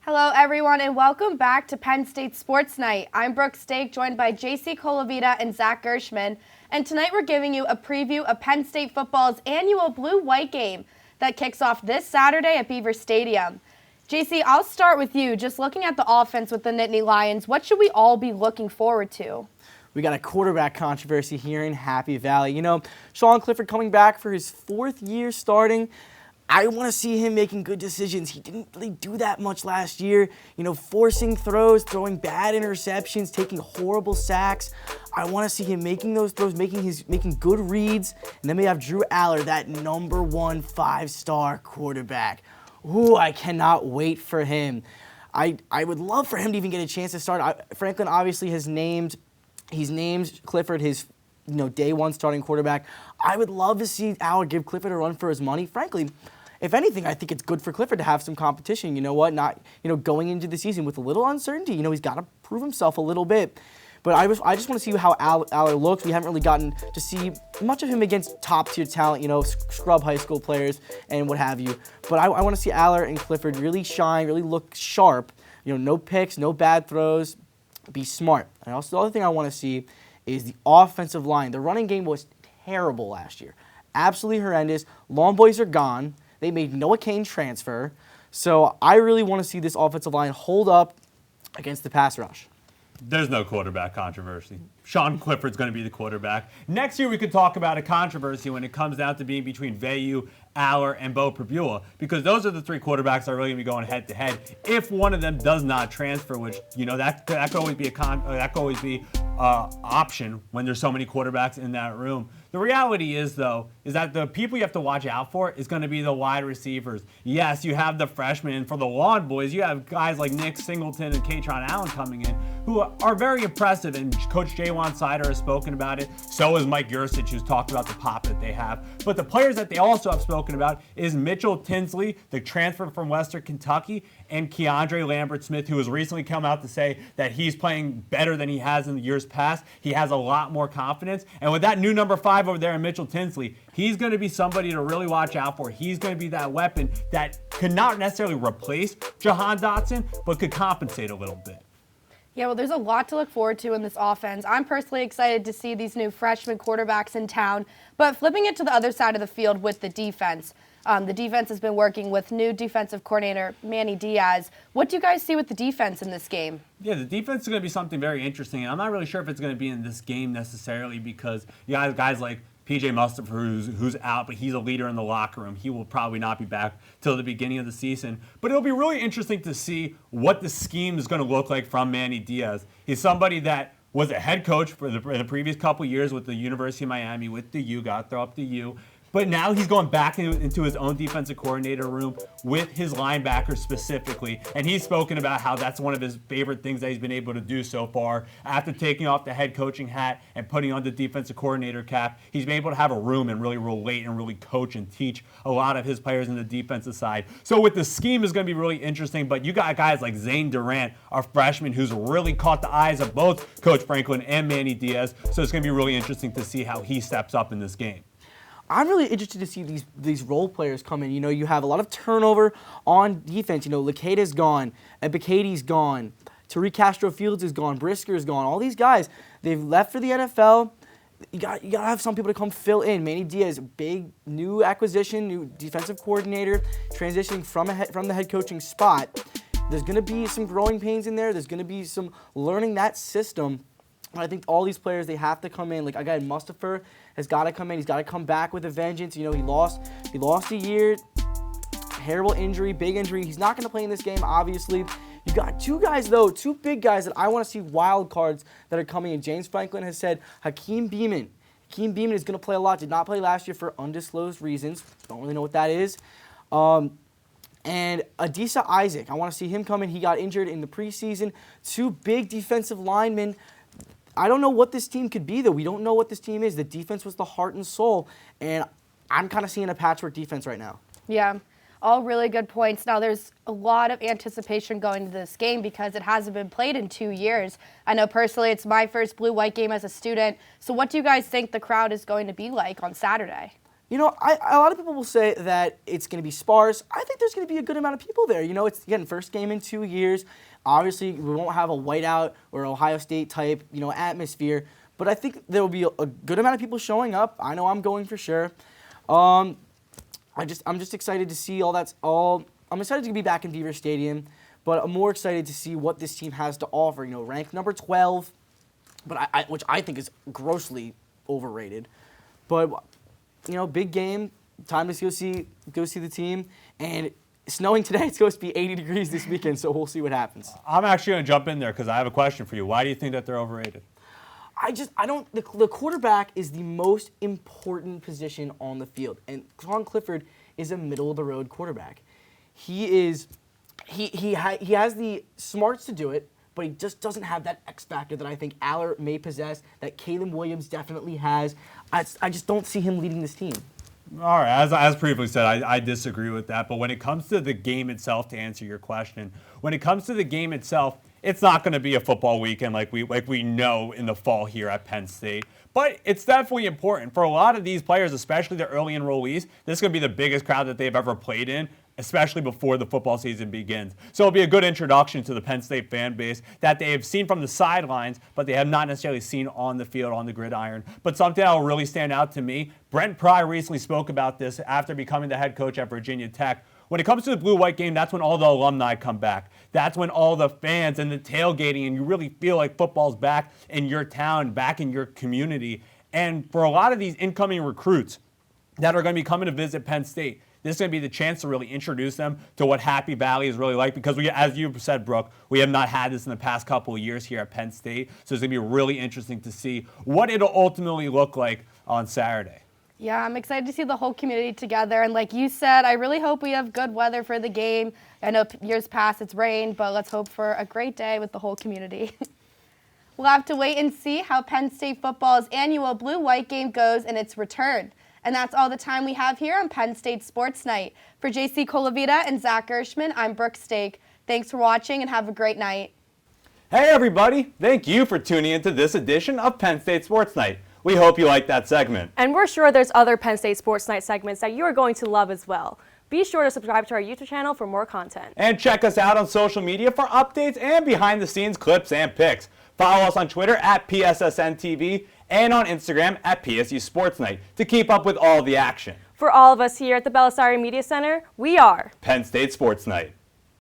Hello, everyone, and welcome back to Penn State Sports Night. I'm Brooke, joined by JC Colavita and Zach Gershman, and tonight we're giving you a preview of Penn State football's annual blue-white game that kicks off this Saturday at Beaver Stadium. JC, I'll start with you. Just looking at the offense with the Nittany Lions, what should we all be looking forward to? We got a quarterback controversy here in Happy Valley. You know, Sean Clifford coming back for his fourth year starting. I want to see him making good decisions. He didn't really do that much last year. You know, forcing throws, throwing bad interceptions, taking horrible sacks. I want to see him making those throws, making good reads. And then we have Drew Aller, that #1 5-star quarterback. Ooh, I cannot wait for him. I would love for him to even get a chance to start. Franklin obviously he's named Clifford his day one starting quarterback. I would love to see Aller give Clifford a run for his money. Frankly, if anything, I think it's good for Clifford to have some competition. You know what? Not going into the season with a little uncertainty. He's got to prove himself a little bit. But I just want to see how Aller looks. We haven't really gotten to see much of him against top-tier talent, scrub high school players and what have you. But I want to see Aller and Clifford really shine, really look sharp. No picks, no bad throws. Be smart. And also the other thing I want to see is the offensive line. The running game was terrible last year. Absolutely horrendous. Long boys are gone. They made Noah Kane transfer. So I really want to see this offensive line hold up against the pass rush. There's no quarterback controversy. Sean Clifford's going to be the quarterback. Next year we could talk about a controversy when it comes down to being between Vayu, Aller, and Bo Prabula, because those are the three quarterbacks that are really going to be going head-to-head. If one of them does not transfer, which, that could always be option when there's so many quarterbacks in that room. The reality is, though, is that the people you have to watch out for is going to be the wide receivers. Yes, you have the freshmen, and for the Lawn Boys, you have guys like Nick Singleton and Katron Allen coming in, who are very impressive, and Coach Jaywan Sider has spoken about it. So has Mike Yursich, who's talked about the pop that they have. But the players that they also have spoken about is Mitchell Tinsley, the transfer from Western Kentucky, and Keandre Lambert-Smith, who has recently come out to say that he's playing better than he has in the years past. He has a lot more confidence. And with that new number 5 over there in Mitchell Tinsley, he's going to be somebody to really watch out for. He's going to be that weapon that could not necessarily replace Jahan Dotson, but could compensate a little bit. Yeah, well, there's a lot to look forward to in this offense. I'm personally excited to see these new freshman quarterbacks in town. But flipping it to the other side of the field with the defense. The defense has been working with new defensive coordinator Manny Diaz. What do you guys see with the defense in this game? Yeah, the defense is going to be something very interesting. And I'm not really sure if it's going to be in this game necessarily because you have guys like P.J. Mustapher, who's out, but he's a leader in the locker room. He will probably not be back till the beginning of the season. But it'll be really interesting to see what the scheme is going to look like from Manny Diaz. He's somebody that was a head coach for the previous couple years with the University of Miami, with the U, got to throw up the U. But now he's going back into his own defensive coordinator room with his linebackers specifically. And he's spoken about how that's one of his favorite things that he's been able to do so far. After taking off the head coaching hat and putting on the defensive coordinator cap, he's been able to have a room and really relate and really coach and teach a lot of his players in the defensive side. So with the scheme is going to be really interesting. But you got guys like Zane Durant, a freshman who's really caught the eyes of both Coach Franklin and Manny Diaz. So it's going to be really interesting to see how he steps up in this game. I'm really interested to see these role players come in. You have a lot of turnover on defense. Lakeda's gone, Ebikede's gone, Tariq Castro-Fields is gone, Brisker's gone. All these guys, they've left for the NFL. You got to have some people to come fill in. Manny Diaz, big new acquisition, new defensive coordinator, transitioning from the head coaching spot. There's going to be some growing pains in there. There's going to be some learning that system. I think all these players, they have to come in. Like, again, Mustapher has got to come in. He's got to come back with a vengeance. He lost a year, terrible injury, big injury. He's not going to play in this game, obviously. You got two guys, though, two big guys that I want to see wild cards that are coming in. James Franklin has said Hakeem Beamon. Hakeem Beamon is going to play a lot. Did not play last year for undisclosed reasons. Don't really know what that is. And Adisa Isaac, I want to see him come in. He got injured in the preseason. Two big defensive linemen. I don't know what this team could be, though. We don't know what this team is. The defense was the heart and soul, and I'm kind of seeing a patchwork defense right now. Yeah, all really good points. Now, there's a lot of anticipation going to this game because it hasn't been played in 2 years. I know personally it's my first blue-white game as a student. So what do you guys think the crowd is going to be like on Saturday? A lot of people will say that it's going to be sparse. I think there's going to be a good amount of people there. It's, again, first game in 2 years. Obviously, we won't have a whiteout or Ohio State type, atmosphere. But I think there will be a good amount of people showing up. I know I'm going for sure. I'm just excited to see I'm excited to be back in Beaver Stadium, but I'm more excited to see what this team has to offer. Ranked number 12, but which I think is grossly overrated. But big game, time to go see the team, and snowing today. It's supposed to be 80 degrees this weekend, so we'll see what happens. I'm actually going to jump in there because I have a question for you. Why do you think that they're overrated? The quarterback is the most important position on the field, and Sean Clifford is a middle-of-the-road quarterback. He has the smarts to do it, but he just doesn't have that X factor that I think Aller may possess, that Caleb Williams definitely has. I just don't see him leading this team. All right, as previously said, I disagree with that. But when it comes to the game itself, to answer your question, when it comes to the game itself, it's not going to be a football weekend like we know in the fall here at Penn State. But it's definitely important. For a lot of these players, especially the early enrollees, this is going to be the biggest crowd that they've ever played in, especially before the football season begins. So it'll be a good introduction to the Penn State fan base that they have seen from the sidelines, but they have not necessarily seen on the field, on the gridiron. But something that will really stand out to me, Brent Pry recently spoke about this after becoming the head coach at Virginia Tech. When it comes to the blue-white game, that's when all the alumni come back. That's when all the fans and the tailgating, and you really feel like football's back in your town, back in your community. And for a lot of these incoming recruits that are going to be coming to visit Penn State, this is going to be the chance to really introduce them to what Happy Valley is really like, because as you said, Brooke, we have not had this in the past couple of years here at Penn State. So it's going to be really interesting to see what it'll ultimately look like on Saturday. Yeah, I'm excited to see the whole community together. And like you said, I really hope we have good weather for the game. I know years past it's rained, but let's hope for a great day with the whole community. We'll have to wait and see how Penn State football's annual blue-white game goes in its return. And that's all the time we have here on Penn State Sports Night. For JC Colavita and Zach Gershman, I'm Brooke Stake. Thanks for watching and have a great night. Hey everybody, thank you for tuning into this edition of Penn State Sports Night. We hope you liked that segment. And we're sure there's other Penn State Sports Night segments that you are going to love as well. Be sure to subscribe to our YouTube channel for more content. And check us out on social media for updates and behind-the-scenes clips and pics. Follow us on Twitter at PSSN TV and on Instagram at PSU Sports Night to keep up with all the action. For all of us here at the Belisari Media Center, we are Penn State Sports Night.